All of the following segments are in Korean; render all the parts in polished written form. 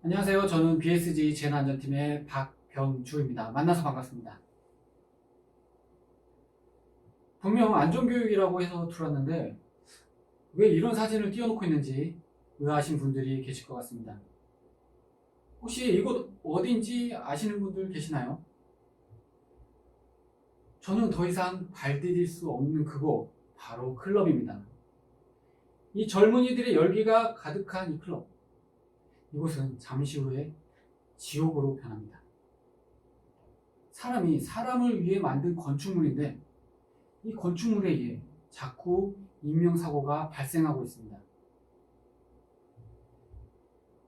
안녕하세요. 저는 BSG 재난안전팀의 박병주입니다. 만나서 반갑습니다. 분명 안전교육이라고 해서 들었는데 왜 이런 사진을 띄워놓고 있는지 의아하신 분들이 계실 것 같습니다. 혹시 이곳 어딘지 아시는 분들 계시나요? 저는 더 이상 발 디딜 수 없는 그곳, 바로 클럽입니다. 이 젊은이들의 열기가 가득한 이 클럽, 이곳은 잠시 후에 지옥으로 변합니다. 사람이 사람을 위해 만든 건축물인데 이 건축물에 의해 자꾸 인명사고가 발생하고 있습니다.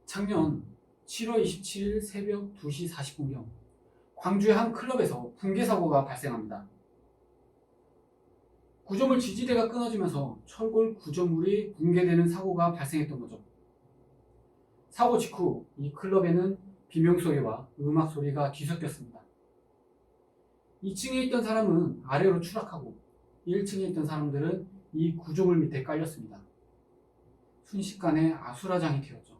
작년 7월 27일 새벽 2시 40분경 광주의 한 클럽에서 붕괴사고가 발생합니다. 구조물 지지대가 끊어지면서 철골 구조물이 붕괴되는 사고가 발생했던 거죠. 사고 직후 이 클럽에는 비명소리와 음악소리가 뒤섞였습니다. 2층에 있던 사람은 아래로 추락하고 1층에 있던 사람들은 이 구조물 밑에 깔렸습니다. 순식간에 아수라장이 되었죠.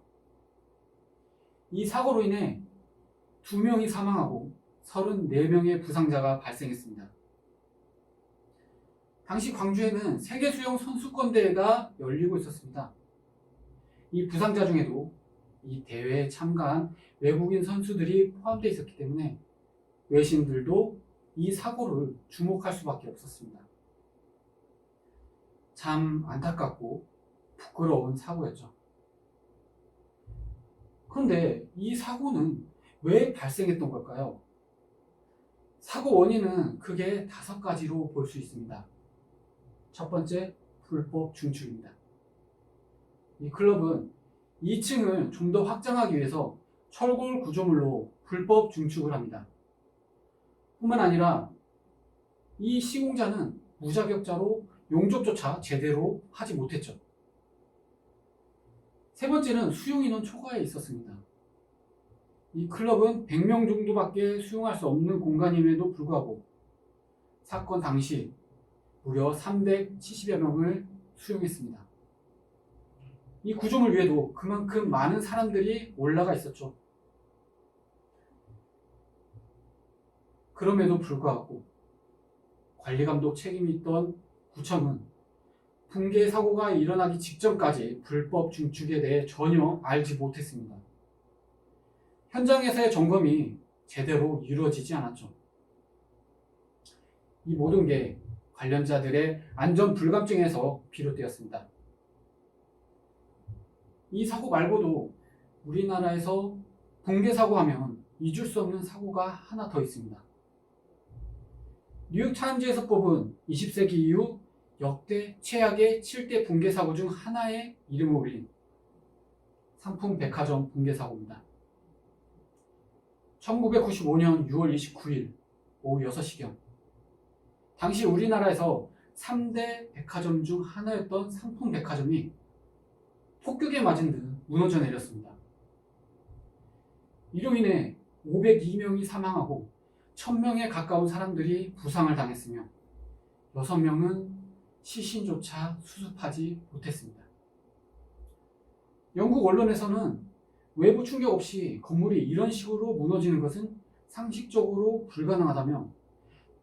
이 사고로 인해 2명이 사망하고 34명의 부상자가 발생했습니다. 당시 광주에는 세계수영 선수권대회가 열리고 있었습니다. 이 부상자 중에도 이 대회에 참가한 외국인 선수들이 포함되어 있었기 때문에 외신들도 이 사고를 주목할 수밖에 없었습니다. 참 안타깝고 부끄러운 사고였죠. 그런데 이 사고는 왜 발생했던 걸까요? 사고 원인은 크게 5가지로 볼 수 있습니다. 첫 번째, 불법 중축입니다. 이 클럽은 2층을 좀 더 확장하기 위해서 철골 구조물로 불법 중축을 합니다. 뿐만 아니라 이 시공자는 무자격자로 용접조차 제대로 하지 못했죠. 세 번째는 수용인원 초과에 있었습니다. 이 클럽은 100명 정도밖에 수용할 수 없는 공간임에도 불구하고 사건 당시 무려 370여 명을 수용했습니다. 이 구조물 위에도 그만큼 많은 사람들이 올라가 있었죠. 그럼에도 불구하고 관리감독 책임이 있던 구청은 붕괴 사고가 일어나기 직전까지 불법 중축에 대해 전혀 알지 못했습니다. 현장에서의 점검이 제대로 이루어지지 않았죠. 이 모든 게 관련자들의 안전 불감증에서 비롯되었습니다. 이 사고 말고도 우리나라에서 붕괴 사고하면 잊을 수 없는 사고가 하나 더 있습니다. 뉴욕타임즈에서 뽑은 20세기 이후 역대 최악의 7대 붕괴 사고 중 하나에 이름을 올린 상품 백화점 붕괴 사고입니다. 1995년 6월 29일 오후 6시경 당시 우리나라에서 3대 백화점 중 하나였던 상품 백화점이 폭격에 맞은 듯 무너져 내렸습니다. 이로 인해 502명이 사망하고 1000명에 가까운 사람들이 부상을 당했으며 6명은 시신조차 수습하지 못했습니다. 영국 언론에서는 외부 충격 없이 건물이 이런 식으로 무너지는 것은 상식적으로 불가능하다며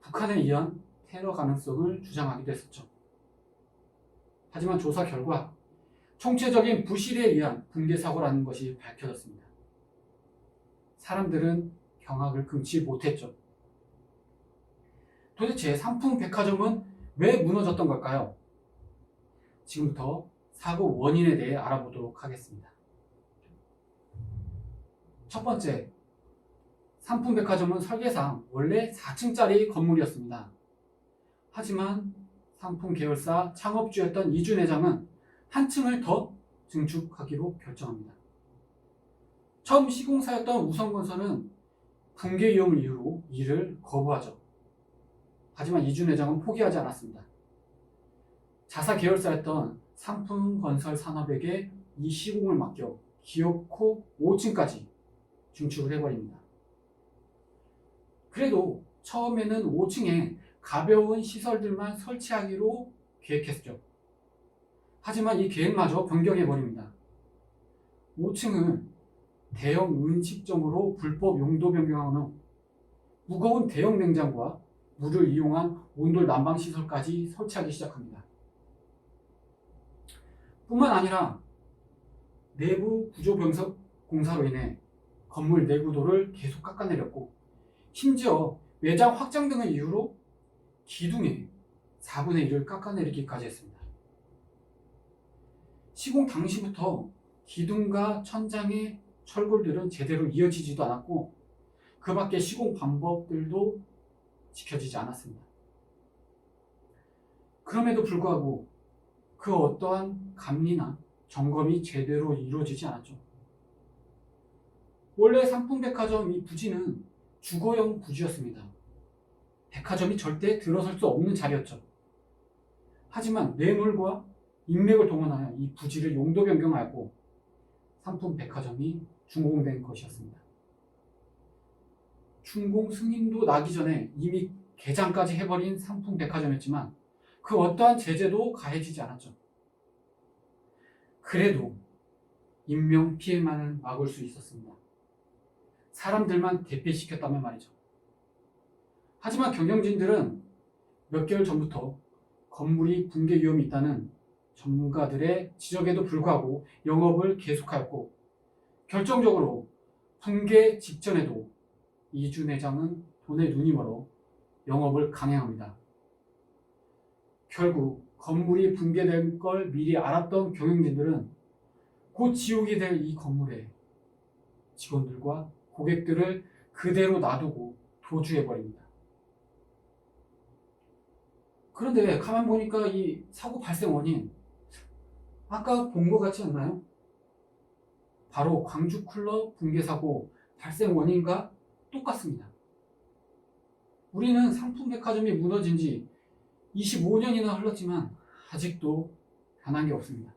북한에 의한 테러 가능성을 주장하기도 했었죠. 하지만 조사 결과 총체적인 부실에 의한 붕괴 사고라는 것이 밝혀졌습니다. 사람들은 경악을 금치 못했죠. 도대체 상품 백화점은 왜 무너졌던 걸까요? 지금부터 사고 원인에 대해 알아보도록 하겠습니다. 첫 번째, 상품 백화점은 설계상 원래 4층짜리 건물이었습니다. 하지만 상품 계열사 창업주였던 이준 회장은 한 층을 더 증축하기로 결정합니다. 처음 시공사였던 우성건설은 붕괴 위험을 이유로 이를 거부하죠. 하지만 이준 회장은 포기하지 않았습니다. 자사 계열사였던 상품건설산업에게 이 시공을 맡겨 기어코 5층까지 증축을 해버립니다. 그래도 처음에는 5층에 가벼운 시설들만 설치하기로 계획했죠. 하지만 이 계획마저 변경해버립니다. 5층을 대형 음식점으로 불법 용도 변경한 후 무거운 대형 냉장고와 물을 이용한 온돌 난방 시설까지 설치하기 시작합니다. 뿐만 아니라 내부 구조 변석 공사로 인해 건물 내구도를 계속 깎아내렸고, 심지어 매장 확장 등의 이유로 기둥의 4분의 1을 깎아내리기까지 했습니다. 시공 당시부터 기둥과 천장의 철골들은 제대로 이어지지도 않았고, 그 밖에 시공 방법들도 지켜지지 않았습니다. 그럼에도 불구하고 그 어떠한 감리나 점검이 제대로 이루어지지 않았죠. 원래 상품백화점 이 부지는 주거용 부지였습니다. 백화점이 절대 들어설 수 없는 자리였죠. 하지만 뇌물과 인맥을 동원하여 이 부지를 용도 변경하였고 상품백화점이 준공된 것이었습니다. 준공 승인도 나기 전에 이미 개장까지 해버린 상품백화점이었지만 그 어떠한 제재도 가해지지 않았죠. 그래도 인명피해만을 막을 수 있었습니다. 사람들만 대피시켰다면 말이죠. 하지만 경영진들은 몇 개월 전부터 건물이 붕괴 위험이 있다는 전문가들의 지적에도 불구하고 영업을 계속하였고, 결정적으로 붕괴 직전에도 이준 회장은 돈에 눈이 멀어 영업을 강행합니다. 결국 건물이 붕괴될 걸 미리 알았던 경영진들은 곧 지옥이 될 이 건물에 직원들과 고객들을 그대로 놔두고 도주해버립니다. 그런데 가만 보니까 이 사고 발생 원인 아까 본 것 같지 않나요? 바로 광주클럽 붕괴 사고 발생 원인과 똑같습니다. 우리는 상품백화점이 무너진 지 25년이나 흘렀지만 아직도 변한 게 없습니다.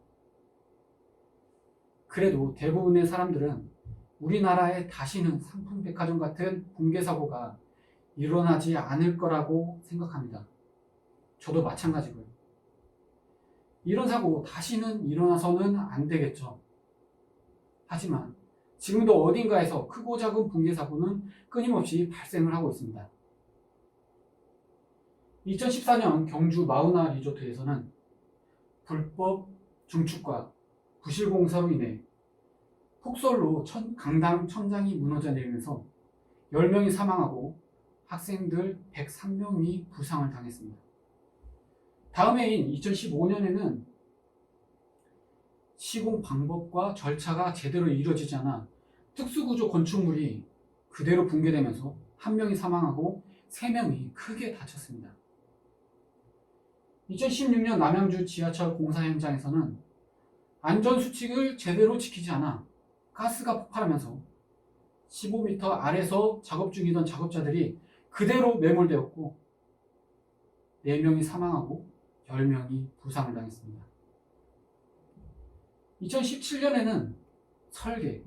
그래도 대부분의 사람들은 우리나라에 다시는 상품백화점 같은 붕괴 사고가 일어나지 않을 거라고 생각합니다. 저도 마찬가지고요. 이런 사고 다시는 일어나서는 안 되겠죠. 하지만 지금도 어딘가에서 크고 작은 붕괴 사고는 끊임없이 발생을 하고 있습니다. 2014년 경주 마우나 리조트에서는 불법 증축과 부실 공사로 인해 폭설로 강당 천장이 무너져 내리면서 10명이 사망하고 학생들 103명이 부상을 당했습니다. 다음 해인 2015년에는 시공 방법과 절차가 제대로 이루어지지 않아 특수구조 건축물이 그대로 붕괴되면서 1명이 사망하고 3명이 크게 다쳤습니다. 2016년 남양주 지하철 공사 현장에서는 안전수칙을 제대로 지키지 않아 가스가 폭발하면서 15m 아래서 작업 중이던 작업자들이 그대로 매몰되었고 4명이 사망하고 10명이 부상을 당했습니다. 2017년에는 설계,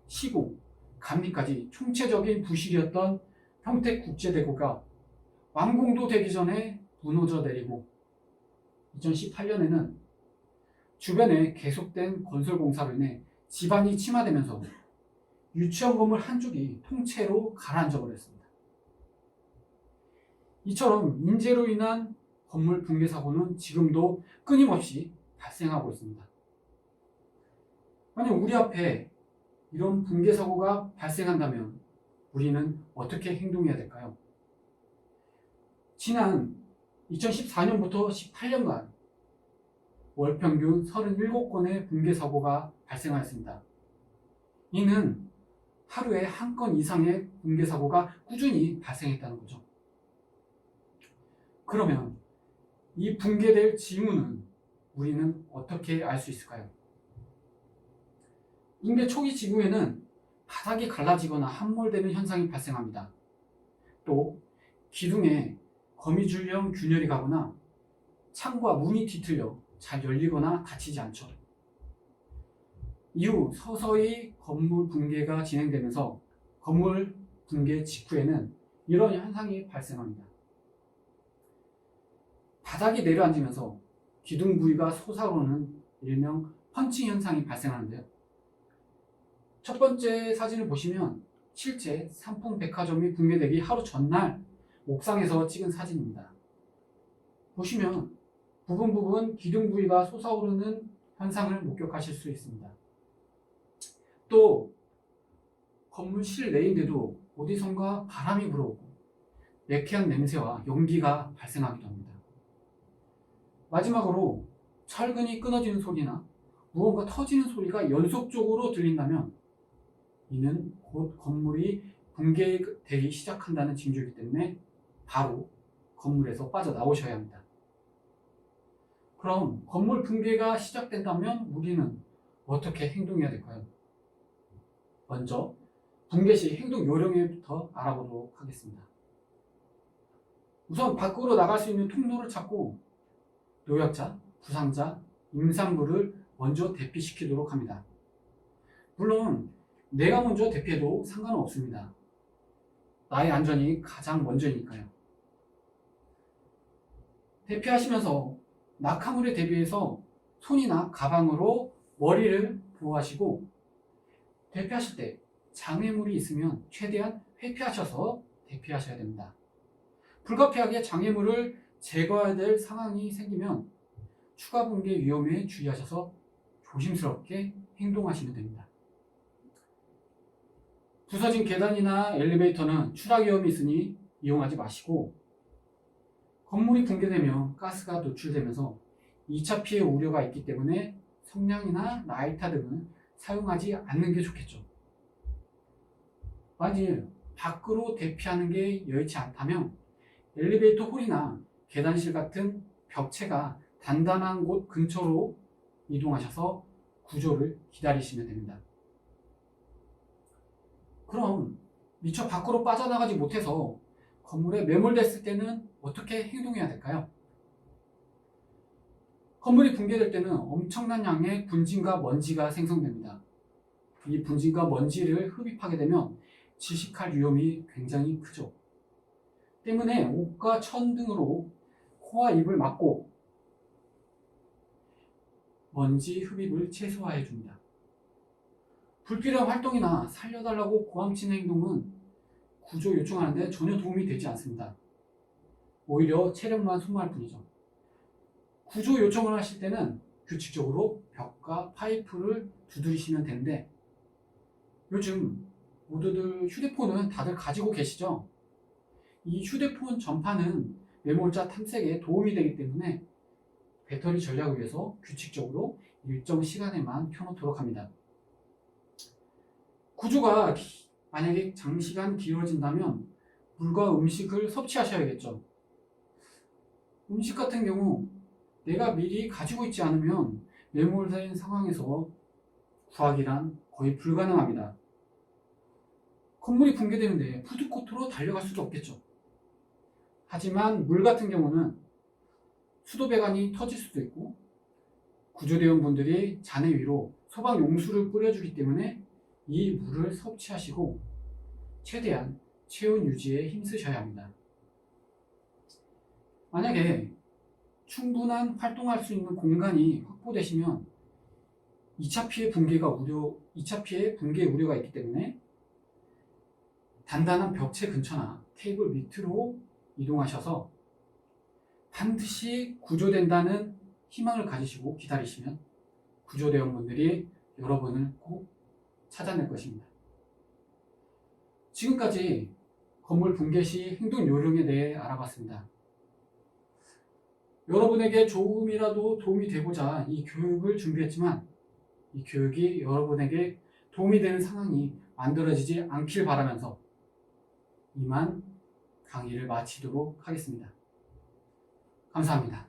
시공, 감리까지 총체적인 부실이었던 평택국제대구가 완공도 되기 전에 무너져 내리고 2018년에는 주변에 계속된 건설 공사로 인해 지반이 침하되면서 유치원 건물 한쪽이 통째로 가라앉아 버렸습니다. 이처럼 인재로 인한 건물 붕괴 사고는 지금도 끊임없이 발생하고 있습니다. 만약 우리 앞에 이런 붕괴 사고가 발생한다면 우리는 어떻게 행동해야 될까요? 지난 2014년부터 18년간 월 평균 37건의 붕괴 사고가 발생하였습니다. 이는 하루에 한 건 이상의 붕괴 사고가 꾸준히 발생했다는 거죠. 그러면 이 붕괴될 징후는 우리는 어떻게 알 수 있을까요? 붕괴 초기 징후에는 바닥이 갈라지거나 함몰되는 현상이 발생합니다. 또 기둥에 거미줄형 균열이 가거나 창과 문이 뒤틀려 잘 열리거나 닫히지 않죠. 이후 서서히 건물 붕괴가 진행되면서 건물 붕괴 직후에는 이런 현상이 발생합니다. 바닥이 내려앉으면서 기둥 부위가 솟아오르는 일명 펀칭 현상이 발생하는데요. 첫 번째 사진을 보시면 실제 삼풍백화점이 붕괴되기 하루 전날 옥상에서 찍은 사진입니다. 보시면 부분 기둥 부위가 솟아오르는 현상을 목격하실 수 있습니다. 또 건물 실내인데도 어디선가 바람이 불어오고 매캐한 냄새와 연기가 발생하기도 합니다. 마지막으로 철근이 끊어지는 소리나 무언가 터지는 소리가 연속적으로 들린다면 이는 곧 건물이 붕괴되기 시작한다는 징조이기 때문에 바로 건물에서 빠져나오셔야 합니다. 그럼 건물 붕괴가 시작된다면 우리는 어떻게 행동해야 될까요? 먼저 붕괴 시 행동 요령부터 알아보도록 하겠습니다. 우선 밖으로 나갈 수 있는 통로를 찾고 노약자, 부상자, 임산부를 먼저 대피시키도록 합니다. 물론 내가 먼저 대피해도 상관은 없습니다. 나의 안전이 가장 먼저이니까요. 대피하시면서 낙하물에 대비해서 손이나 가방으로 머리를 보호하시고 대피하실 때 장애물이 있으면 최대한 회피하셔서 대피하셔야 됩니다. 불가피하게 장애물을 제거해야 될 상황이 생기면 추가 붕괴 위험에 주의하셔서 조심스럽게 행동하시면 됩니다. 부서진 계단이나 엘리베이터는 추락 위험이 있으니 이용하지 마시고 건물이 붕괴되면 가스가 노출되면서 2차 피해 우려가 있기 때문에 성냥이나 라이터 등은 사용하지 않는 게 좋겠죠. 만일 밖으로 대피하는 게 여의치 않다면 엘리베이터 홀이나 계단실 같은 벽체가 단단한 곳 근처로 이동하셔서 구조를 기다리시면 됩니다. 그럼 미처 밖으로 빠져나가지 못해서 건물에 매몰됐을 때는 어떻게 행동해야 될까요? 건물이 붕괴될 때는 엄청난 양의 분진과 먼지가 생성됩니다. 이 분진과 먼지를 흡입하게 되면 질식할 위험이 굉장히 크죠. 때문에 옷과 천 등으로 코와 입을 막고 먼지 흡입을 최소화해 줍니다. 불필요한 활동이나 살려달라고 고함치는 행동은 구조 요청하는데 전혀 도움이 되지 않습니다. 오히려 체력만 소모할 뿐이죠. 구조 요청을 하실 때는 규칙적으로 벽과 파이프를 두드리시면 되는데 요즘 모두들 휴대폰은 다들 가지고 계시죠? 이 휴대폰 전파는 매몰자 탐색에 도움이 되기 때문에 배터리 전략을 위해서 규칙적으로 일정 시간에만 켜놓도록 합니다. 구조가 만약에 장시간 길어진다면 물과 음식을 섭취하셔야겠죠. 음식 같은 경우 내가 미리 가지고 있지 않으면 매몰된 상황에서 구하기란 거의 불가능합니다. 건물이 붕괴되는데 푸드코트로 달려갈 수도 없겠죠. 하지만 물 같은 경우는 수도배관이 터질 수도 있고 구조대원분들이 잔해 위로 소방 용수를 뿌려주기 때문에 이 물을 섭취하시고 최대한 체온 유지에 힘쓰셔야 합니다. 만약에 충분한 활동할 수 있는 공간이 확보되시면 2차 피해 붕괴 우려가 있기 때문에 단단한 벽체 근처나 테이블 밑으로 이동하셔서 반드시 구조된다는 희망을 가지시고 기다리시면 구조대원분들이 여러분을 꼭 찾아낼 것입니다. 지금까지 건물 붕괴 시 행동 요령에 대해 알아봤습니다. 여러분에게 조금이라도 도움이 되고자 이 교육을 준비했지만 이 교육이 여러분에게 도움이 되는 상황이 만들어지지 않길 바라면서 이만 강의를 마치도록 하겠습니다. 감사합니다.